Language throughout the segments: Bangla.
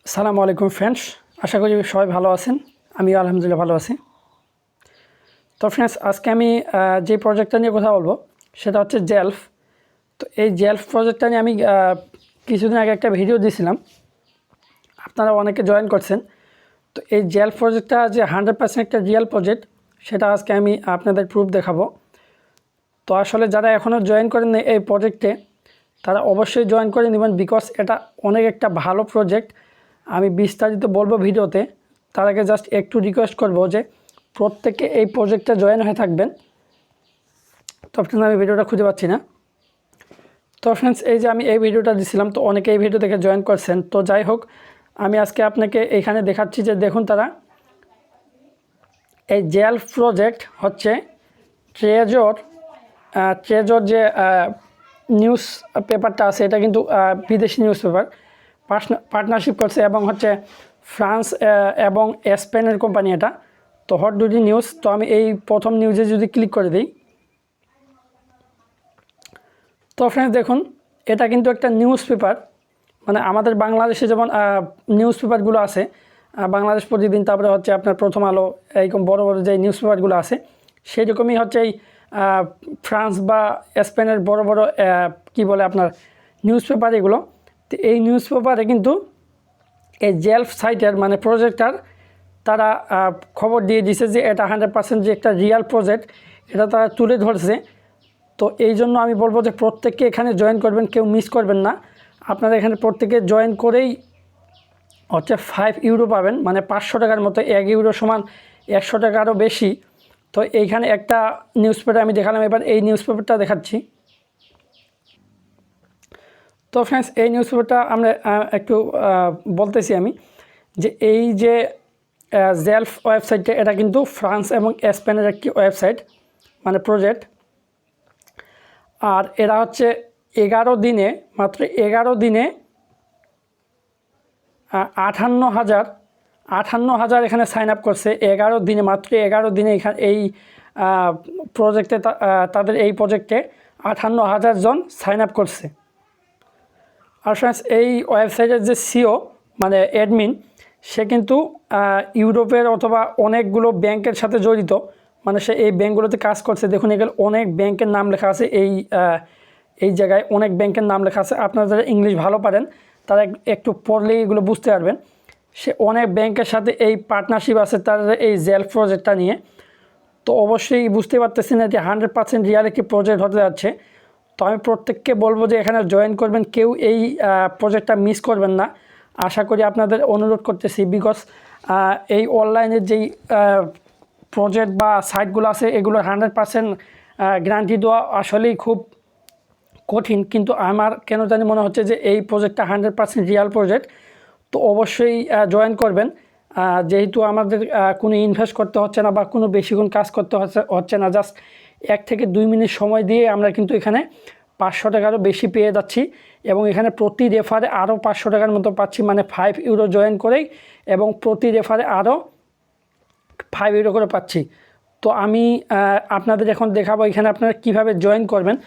আসসালামু আলাইকুম ফ্রেন্ডস, আশা করি সবাই ভালো আছেন। আমিও আলহামদুলিল্লাহ ভালো আছি। তো ফ্রেন্ডস, আজকে আমি যে প্রজেক্টটা নিয়ে কথা বলবো সেটা হচ্ছে জেলফ। তো এই জেলফ প্রজেক্টটা নিয়ে আমি কিছুদিন আগে একটা ভিডিও দিয়েছিলাম, আপনারা অনেকে জয়েন করছেন। তো এই জেলফ প্রজেক্টটা যে 100% একটা রিয়েল প্রজেক্ট, সেটা আজকে আমি আপনাদের প্রুফ দেখাবো। তো আসলে যারা এখনও জয়েন করেন এই প্রজেক্টে, তারা অবশ্যই জয়েন করে নেবেন, বিকজ এটা অনেক একটা ভালো প্রজেক্ট। আমি বিস্তারিত বলবো ভিডিওতে, তার আগে জাস্ট একটু রিকোয়েস্ট করব যে প্রত্যেকে এই প্রজেক্টে জয়েন হয়ে থাকবেন। তো ফ্রেন্ডস, আমি ভিডিওটা খুঁজে পাচ্ছি না। তো ফ্রেন্ডস, এই যে আমি এই ভিডিওটা দিছিলাম, তো অনেকে এই ভিডিও দেখে জয়েন করছেন। তো যাই হোক, আমি আজকে আপনাকে এইখানে দেখাচ্ছি যে দেখুন, তারা এই জেলফ প্রজেক্ট হচ্ছে ট্রেজর যে নিউজ পেপারটা আছে, এটা কিন্তু বিদেশি নিউজ পেপার পার্টনারশিপ করছে এবং হচ্ছে ফ্রান্স এবং স্পেনের কোম্পানি এটা। তো হট ডুটি নিউজ। তো আমি এই প্রথম নিউজে যদি ক্লিক করে দিই, তো ফ্রেন্ডস দেখুন, এটা কিন্তু একটা নিউজ পেপার। মানে আমাদের বাংলাদেশে যেমন নিউজ পেপারগুলো আছে, বাংলাদেশ প্রতিদিন, তারপরে হচ্ছে আপনার প্রথম আলো, এইরকম বড় বড় যে নিউজ পেপারগুলো আছে, সেই রকমই হচ্ছে এই ফ্রান্স বা স্পেনের বড় বড় কি বলে আপনার নিউজ পেপার এগুলো। তো এই নিউজ পেপারে কিন্তু এই জেলফ সাইটের মানে প্রজেক্টটার তারা খবর দিয়ে দিছে যে এটা 100% যে একটা রিয়াল প্রজেক্ট, এটা তারা তুলে ধরছে। তো এই জন্য আমি বলবো যে প্রত্যেককে এখানে জয়েন করবেন, কেউ মিস করবেন না। আপনারা এখানে প্রত্যেকে জয়েন করেই হচ্ছে 5 ইউরো পাবেন, মানে 500 টাকার মতো। 1 ইউরো সমান 100 টাকা আরও বেশি। তো এইখানে একটা নিউজ পেপার আমি দেখালাম, এবার এই নিউজ পেপারটা দেখাচ্ছি। তো ফ্রেন্ডস, এই নিউজ পেপারটা আমরা একটু বলতেছি আমি, যে এই যে জেলফ ওয়েবসাইটটা, এটা কিন্তু ফ্রান্স এবং স্পেনের একটি ওয়েবসাইট, মানে প্রজেক্ট। আর এরা হচ্ছে 11 দিনে, মাত্র 11 দিনে 58,000 এখানে সাইন আপ করছে। 11 দিনে, মাত্র 11 দিনে এখানে এই প্রজেক্টে তাদের এই প্রজেক্টে 58,000 জন সাইন আপ করছে। আর ফ্রেন্ডস, এই ওয়েবসাইটের যে সিও মানে অ্যাডমিন, সে কিন্তু ইউরোপের অথবা অনেকগুলো ব্যাংকের সাথে জড়িত, মানে সে এই ব্যাংকগুলোতে কাজ করছে। দেখুন, এগুলো অনেক ব্যাংকের নাম লেখা আছে, এই জায়গায় অনেক ব্যাংকের নাম লেখা আছে। আপনারা যারা ইংলিশ ভালো পারেন তারা একটু পড়লেই এগুলো বুঝতে পারবেন। সে অনেক ব্যাংকের সাথে এই পার্টনারশিপ আছে তার এই জেলফ প্রজেক্টটা নিয়ে। তো অবশ্যই বুঝতে পারতেছি না যে 100% রিয়াল একটি প্রজেক্ট হতে যাচ্ছে। তো আমি প্রত্যেককে বলবো যে এখানে জয়েন করবেন, কেউ এই প্রজেক্টটা মিস করবেন না। আশা করি আপনাদের অনুরোধ করতেছি, বিকজ এই অনলাইনের যেই প্রজেক্ট বা সাইটগুলো আছে, এগুলো 100% গ্যারান্টি দেওয়া আসলেই খুব কঠিন। কিন্তু আমার কেন জানি মনে হচ্ছে যে এই প্রজেক্টটা 100% রিয়াল প্রজেক্ট। তো অবশ্যই জয়েন করবেন, যেহেতু আমাদের কোনো ইনভেস্ট করতে হচ্ছে না বা কোনো বেশিক্ষণ কাজ করতে হচ্ছে না। জাস্ট 1 থেকে 2 মিনিট সময় দিয়ে আমরা কিন্তু এখানে 500 টাকারও বেশি পেয়ে যাচ্ছি, এবং এখানে প্রতি রেফারে আরও 500 টাকার মতো পাচ্ছি, মানে 5 ইউরো জয়েন করেই, এবং প্রতি রেফারে আরও 5 ইউরো করে পাচ্ছি। তো আমি আপনাদের এখন দেখাবো এখানে আপনারা কীভাবে জয়েন করবেন।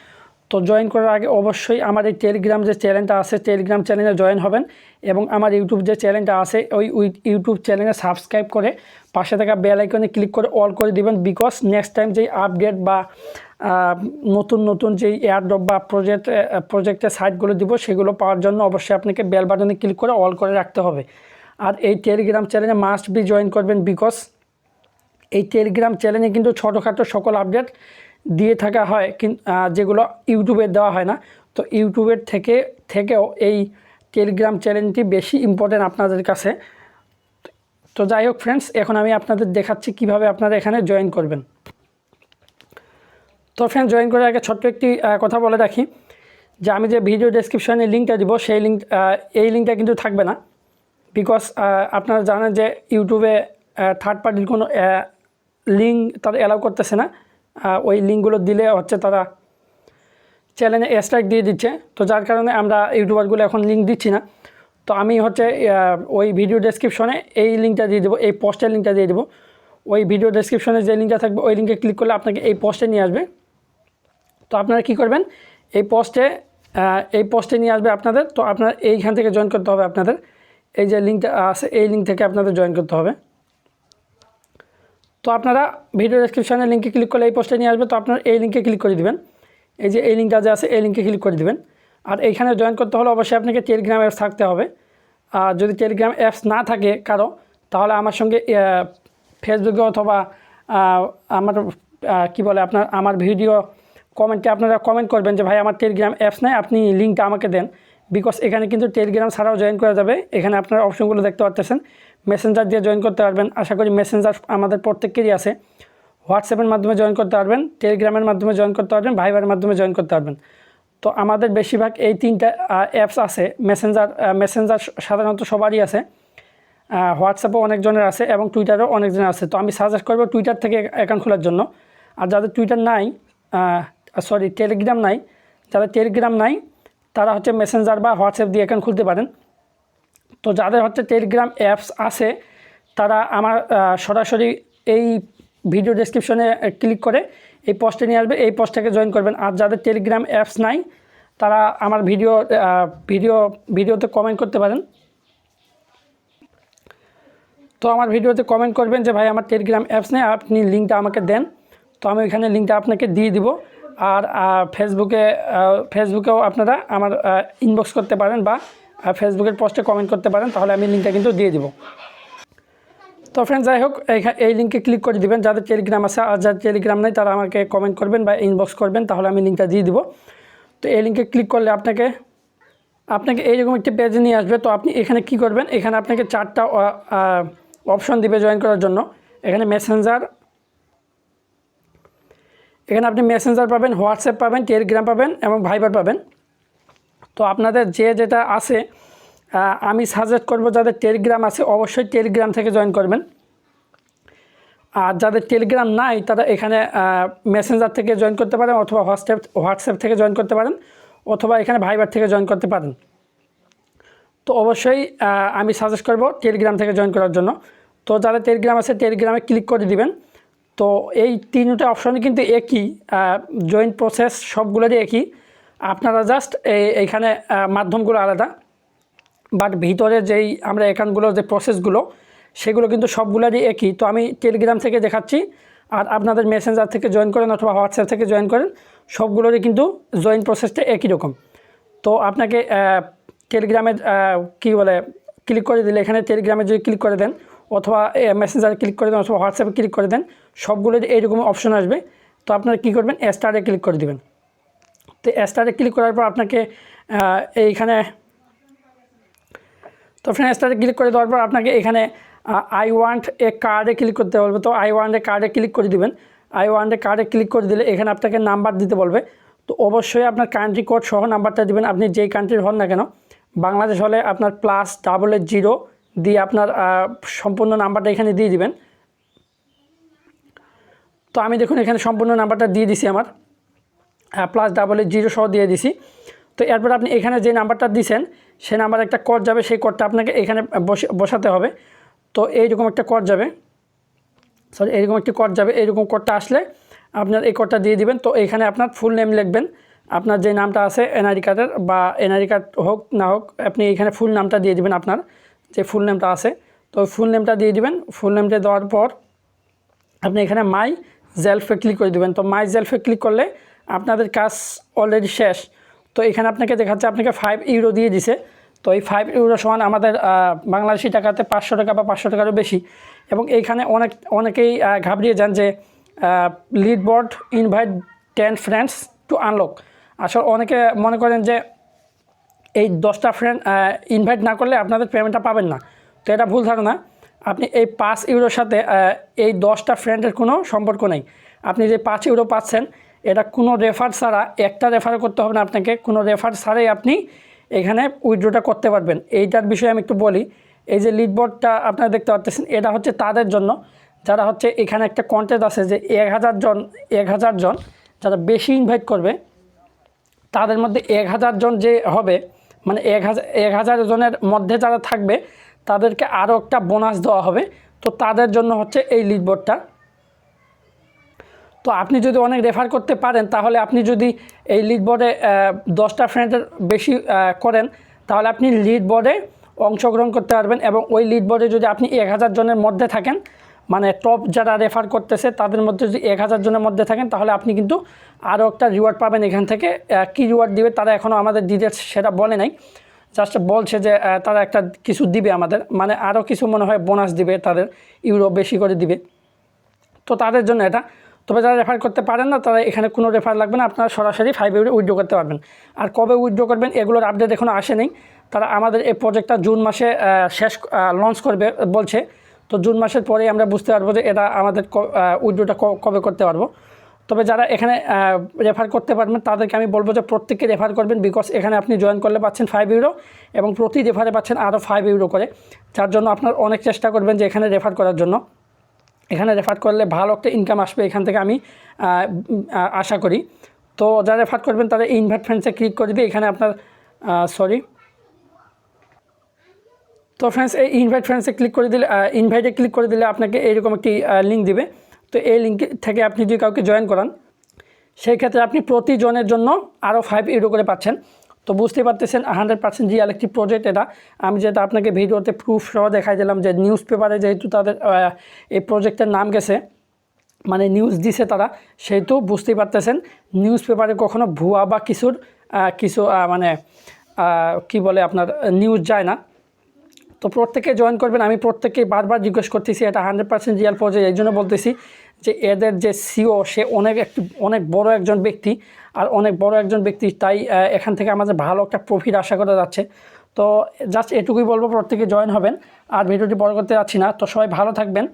তো জয়েন করার আগে অবশ্যই আমার এই টেলিগ্রাম যে চ্যানেলটা আছে, টেলিগ্রাম চ্যানেলে জয়েন হবেন, এবং আমার ইউটিউব যে চ্যানেলটা আছে ওই ইউটিউব চ্যানেলে সাবস্ক্রাইব করে পাশে থাকা বেল আইকনে ক্লিক করে অল করে দিবেন। বিকজ নেক্সট টাইম যেই আপডেট বা নতুন যেই এয়ারড্রপ বা প্রজেক্টের সাইটগুলো দিব, সেগুলো পাওয়ার জন্য অবশ্যই আপনাকে বেল বাটনে ক্লিক করে অল করে রাখতে হবে। আর এই টেলিগ্রাম চ্যানেলে মাস্ট বি জয়েন করবেন, বিকজ এই টেলিগ্রাম চ্যানেলে কিন্তু ছোটোখাটো সকল আপডেট দিয়ে থাকা হয়, যেগুলো ইউটিউবে দেওয়া হয় না। তো ইউটিউবের থেকেও এই টেলিগ্রাম চ্যানেলটি বেশি ইম্পর্টেন্ট আপনাদের কাছে। তো যাই হোক ফ্রেন্ডস, এখন আমি আপনাদের দেখাচ্ছি কিভাবে আপনারা এখানে জয়েন করবেন। তো ফ্রেন্ডস, জয়েন করার আগে ছোট্ট একটি কথা বলে রাখি, যে আমি যে ভিডিও ডেসক্রিপশনে লিঙ্কটা দিব, সেই এই লিঙ্কটা কিন্তু থাকবে না। বিকজ আপনারা জানেন যে ইউটিউবে থার্ড পার্টির কোনো লিঙ্ক তারা অ্যালাউ করতেছে না। ওই লিঙ্কগুলো দিলে হচ্ছে তারা চ্যানেলে স্ট্রাইক দিয়ে দিচ্ছে। তো যার কারণে আমরা ইউটিউবারগুলো এখন লিঙ্ক দিচ্ছি না। তো আমি হচ্ছে ওই ভিডিও ডেসক্রিপশনে এই লিঙ্কটা দিয়ে দেবো, এই পোস্টের লিঙ্কটা দিয়ে দেবো। ওই ভিডিও ডেসক্রিপশনে যে লিঙ্কটা থাকবে, ওই লিঙ্কে ক্লিক করলে আপনাকে এই পোস্টে নিয়ে আসবে। তো আপনারা কী করবেন, এই পোস্টে নিয়ে আসবে আপনাদের। তো আপনারা এইখান থেকে জয়েন করতে হবে আপনাদের। এই যে লিঙ্কটা আছে এই লিঙ্ক থেকে আপনাদের জয়েন করতে হবে। তো আপনারা ভিডিও ডেসক্রিপশনে লিঙ্কে ক্লিক করলে এই পোস্টে নিয়ে আসবে। তো আপনারা এই লিঙ্কে ক্লিক করে দিবেন, এই যে এই লিঙ্কটা যে আছে এই লিঙ্কে ক্লিক করে দিবেন। আর এইখানে জয়েন করতে হলে অবশ্যই আপনাকে টেলিগ্রাম অ্যাপস থাকতে হবে। আর যদি টেলিগ্রাম অ্যাপস না থাকে কারো, তাহলে আমার সঙ্গে ফেসবুকে অথবা আমার কি বলে আপনার আমার ভিডিও কমেন্টে আপনারা কমেন্ট করবেন যে ভাই আমার টেলিগ্রাম অ্যাপস নেই, আপনি লিঙ্কটা আমাকে দেন। বিকজ এখানে কিন্তু টেলিগ্রাম ছাড়াও জয়েন করা যাবে। এখানে আপনারা অপশনগুলো দেখতে পাচ্ছেন। মেসেঞ্জার দিয়ে জয়েন করতে পারবেন, আশা করি মেসেঞ্জার আমাদের প্রত্যেকেরই আছে। হোয়াটসঅ্যাপের মাধ্যমে জয়েন করতে পারবেন, টেলিগ্রামের মাধ্যমে জয়েন করতে পারবেন, ভাইবারের মাধ্যমে জয়েন করতে পারবেন। তো আমাদের বেশিরভাগ এই 3টা অ্যাপস আছে। মেসেঞ্জার সাধারণত সবারই আছে, হোয়াটসঅ্যাপও অনেকজনের আছে এবং টুইটারও অনেকজনের আছে। তো আমি সাজেস্ট করবো টুইটার থেকে অ্যাকাউন্ট খোলার জন্য। আর যাদের টুইটার নাই, টেলিগ্রাম নাই, যাদের টেলিগ্রাম নাই তারা হচ্ছে মেসেঞ্জার বা হোয়াটসঅ্যাপ দিয়ে অ্যাকাউন্ট খুলতে পারেন। তো যাদের হচ্ছে টেলিগ্রাম অ্যাপস আছে তারা আমার সরাসরি এই ভিডিও ডেসক্রিপশনে ক্লিক করে এই পোস্টে নিয়ে আসবে, এই পোস্টটাকে জয়েন করবেন। আর যাদের টেলিগ্রাম অ্যাপস নাই তারা আমার ভিডিওতে কমেন্ট করতে পারেন। তো আমার ভিডিওতে কমেন্ট করবেন যে ভাই আমার টেলিগ্রাম অ্যাপস নেই, আপনি লিঙ্কটা আমাকে দেন। তো আমি ওইখানে লিঙ্কটা আপনাকে দিয়ে দিব। আর ফেসবুকেও আপনারা আমার ইনবক্স করতে পারেন বা ফেসবুকের পোস্টে কমেন্ট করতে পারেন, তাহলে আমি লিঙ্কটা কিন্তু দিয়ে দিব। তো ফ্রেন্ডস, যাই হোক এই লিঙ্কে ক্লিক করে দিবেন যাদের টেলিগ্রাম আছে। আর যাদের টেলিগ্রাম নেই তারা আমাকে কমেন্ট করবেন বা ইনবক্স করবেন, তাহলে আমি লিঙ্কটা দিয়ে দিব। তো এই লিঙ্কে ক্লিক করলে আপনাকে এইরকম একটি পেজে নিয়ে আসবে। তো আপনি এখানে কি করবেন, এখানে আপনাকে 4টা অপশন দিবে জয়েন করার জন্য। এখানে আপনি মেসেঞ্জার পাবেন, হোয়াটসঅ্যাপ পাবেন, টেলিগ্রাম পাবেন এবং ভাইবার পাবেন। তো আপনাদের যেটা আছে আমি সাজেস্ট করব যাদের টেলিগ্রাম আছে অবশ্যই টেলিগ্রাম থেকে জয়েন করবেন। আর যাদের টেলিগ্রাম নাই তারা এখানে মেসেঞ্জার থেকে জয়েন করতে পারেন অথবা হোয়াটসঅ্যাপ থেকে জয়েন করতে পারেন অথবা এখানে ভাইবার থেকে জয়েন করতে পারেন। তো অবশ্যই আমি সাজেস্ট করব টেলিগ্রাম থেকে জয়েন করার জন্য। তো যাদের টেলিগ্রাম আছে টেলিগ্রামে ক্লিক করে দিবেন। তো এই 3টা অপশনই কিন্তু একই, জয়েন প্রসেস সবগুলোরই একই। আপনারা জাস্ট এইখানে মাধ্যমগুলো আলাদা, বাট ভিতরে যেই আমরা অ্যাকাউন্টগুলো যে প্রসেসগুলো সেগুলো কিন্তু সবগুলোরই একই। তো আমি টেলিগ্রাম থেকে দেখাচ্ছি, আর আপনাদের মেসেঞ্জার থেকে জয়েন করেন অথবা হোয়াটসঅ্যাপ থেকে জয়েন করেন, সবগুলোরই কিন্তু জয়েন প্রসেসটা একই রকম। তো আপনাকে টেলিগ্রামে ক্লিক করে দিলে এখানে টেলিগ্রামে যদি ক্লিক করে দেন অথবা মেসেঞ্জারে ক্লিক করে দেন অথবা হোয়াটসঅ্যাপে ক্লিক করে দেন, সবগুলোর এইরকম অপশন আসবে। তো আপনারা কী করবেন, স্টারে ক্লিক করে দেবেন। তো স্টারে ক্লিক করার পর আপনাকে এইখানে স্টারে ক্লিক করে দেওয়ার পর আপনাকে এখানে আই ওয়ান্ট এ কার্ডে ক্লিক করতে বলবে। তো আই ওয়ান্ট এ কার্ডে ক্লিক করে দিবেন। আই ওয়ান্ট এ কার্ডে ক্লিক করে দিলে এখানে আপনাকে নাম্বার দিতে বলবে। তো অবশ্যই আপনার কান্ট্রি কোড সহ নাম্বারটা দিবেন, আপনি যেই কান্ট্রির হন না কেন। বাংলাদেশ হলে আপনার +00 দিয়ে আপনার সম্পূর্ণ নাম্বারটা এখানে দিয়ে দিবেন। তো আমি দেখুন এখানে সম্পূর্ণ নাম্বারটা দিয়ে দিছি, আমার +00 সহ দিয়ে দিছি। তো এরপর আপনি এখানে যে নাম্বারটা দিয়েছেন সেই নাম্বারে একটা কোড যাবে, সেই কোডটা আপনাকে এখানে বসাতে হবে। তো এইরকম একটা কোড যাবে, এইরকম একটি কোড যাবে। এইরকম কোডটা আসলে আপনার এই কোডটা দিয়ে দিবেন। তো এখানে আপনার ফুল নেম লিখবেন, আপনার যে নামটা আছে এনআইডি কার্ডের বা এনআইডি কার্ড হোক না হোক, আপনি এখানে ফুল নামটা দিয়ে দিবেন, আপনার যে ফুল নেমটা আছে। তো ফুল নেমটা দিয়ে দিবেন। ফুল নেমটা দেওয়ার পর আপনি এখানে মাই জেলফে ক্লিক করে দেবেন। তো মাই জেলফে ক্লিক করলে আপনাদের কাজ অলরেডি শেষ। তো এখানে আপনাকে দেখাচ্ছে আপনাকে 5 ইউরো দিয়ে দিছে। তো এই 5 ইউরো সমান আমাদের বাংলাদেশি টাকাতে 500 টাকা বা 500 টাকারও বেশি। এবং এইখানে অনেকেই ঘাবড়িয়ে যান যে lead board invite 10 friends to unlock. আসলে অনেকে মনে করেন যে এই 10টা ফ্রেন্ড ইনভাইট না করলে আপনাদের পেমেন্টটা পাবেন না। তো এটা ভুল ধারণা। আপনি এই 5 ইউরোর সাথে এই 10টা ফ্রেন্ডের কোনো সম্পর্ক নেই। আপনি যে 5 ইউরো পাচ্ছেন এটা কোনো রেফার ছাড়া, একটা রেফার করতে হবে না আপনাকে, কোনো রেফার ছাড়াই আপনি এখানে উইথড্রটা করতে পারবেন। এইটার বিষয়ে আমি একটু বলি। এই যে লিড বোর্ডটা আপনারা দেখতে পাচ্ছেন, এটা হচ্ছে তাদের জন্য যারা হচ্ছে এখানে একটা কন্টেন্ট আছে যে 1000 জন যারা বেশি ইনভাইট করবে, তাদের মধ্যে 1000 জন যে হবে, মানে 1000 জনের মধ্যে যারা থাকবে তাদেরকে আরও একটা বোনাস দেওয়া হবে। তো তাদের জন্য হচ্ছে এই লিড বোর্ডটা। তো আপনি যদি অনেক রেফার করতে পারেন, তাহলে আপনি যদি এই লিড বোর্ডে 10টা ফ্রেন্ডের বেশি করেন, তাহলে আপনি লিড বোর্ডে অংশগ্রহণ করতে পারবেন। এবং ওই লিড বোর্ডে যদি আপনি 1000 জনের মধ্যে থাকেন, মানে টপ যারা রেফার করতেছে তাদের মধ্যে যদি 1000 জনের মধ্যে থাকেন, তাহলে আপনি কিন্তু আরও একটা রিওয়ার্ড পাবেন এখান থেকে। কী রিওয়ার্ড দিবে তারা এখনও আমাদের ডিটেলস সেটা বলে নাই, জাস্ট বলছে যে তারা একটা কিছু দিবে আমাদের, মানে আরও কিছু মনে হয় বোনাস দিবে, তাদের ইউরো বেশি করে দিবে, তো তাদের জন্য এটা। তবে যারা রেফার করতে পারেন না তারা এখানে কোনো রেফার লাগবে না, আপনারা সরাসরি 5 ইউরো উইথড্র করতে পারবেন। আর কবে উইথড্র করবেন এগুলোর আপডেট এখনও আসেনি। তারা আমাদের এই প্রজেক্টটা জুন মাসে শেষ লঞ্চ করবে বলছে, তো জুন মাসের পরেই আমরা বুঝতে পারবো যে এটা আমাদের উইথড্রটা কবে করতে পারবো। তবে যারা এখানে রেফার করতে পারবেন তাদেরকে আমি বলবো যে প্রত্যেককে রেফার করবেন, বিকজ এখানে আপনি জয়েন করলে পাচ্ছেন 5 ইউরো এবং প্রতি রেফারে পাচ্ছেন আরও 5 ইউরো করে, যার জন্য আপনার অনেক চেষ্টা করবেন যে এখানে রেফার করার জন্য। এখানে রেফার করলে ভালো একটা ইনকাম আসবে এখান থেকে আমি আশা করি। তো যারা রেফার করবেন তারা ইনভাইট ফ্রেন্ডসে ক্লিক করে দিবে, এখানে আপনার তো ফ্রেন্ডস এই ইনভাইট ফ্রেন্ডসে ক্লিক করে দিলে, ইনভাইটে ক্লিক করে দিলে আপনাকে এইরকম একটি লিঙ্ক দিবে। তো এই লিঙ্ক থেকে আপনি যদি কাউকে জয়েন করান, সেই ক্ষেত্রে আপনি প্রতিজনের জন্য আরও 5 ইউরো করে পাচ্ছেন। তো বুঝতেই পারতেছেন 100% রিয়াল একটি প্রজেক্ট এটা। আমি যেটা আপনাকে ভিডিওতে প্রুফ সহ দেখাই দিলাম যে নিউজ পেপারে যেহেতু তাদের এই প্রজেক্টের নাম গেছে, মানে নিউজ দিছে তারা, সেহেতু বুঝতেই পারতেছেন নিউজ পেপারে কখনো ভুয়া বা কিছু মানে কি বলে আপনার নিউজ যায় না। তো প্রত্যেকে জয়েন করবেন, আমি প্রত্যেককেই বারবার জিজ্ঞেস করতেছি, এটা 100% রিয়াল প্রজেক্ট। এই জন্য বলতেছি যে এদের যে সিও সে অনেক বড় একজন ব্যক্তি, আর অনেক বড় একজন ব্যক্তি, তাই এখান থেকে আমাদের ভালো একটা প্রফিট আশা করা যাচ্ছে। তো জাস্ট এটুকুই বলবো, প্রত্যেকে জয়েন হবেন। আর ভিডিওটি বড় করতে যাচ্ছি না, তো সবাই ভালো থাকবেন।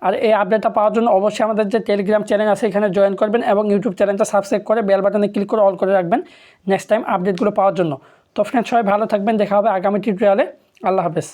আর এই আপডেটটা পাওয়ার জন্য অবশ্যই আমাদের যে টেলিগ্রাম চ্যানেল আছে এখানে জয়েন করবেন এবং ইউটিউব চ্যানেলটা সাবস্ক্রাইব করে বেল বাটনে ক্লিক করে অল করে রাখবেন নেক্সট টাইম আপডেটগুলো পাওয়ার জন্য। তো ফ্রেন্ডস সবাই ভালো থাকবেন, দেখা হবে আগামী টিউটোরিয়ালে। আল্লাহ হাফেজ।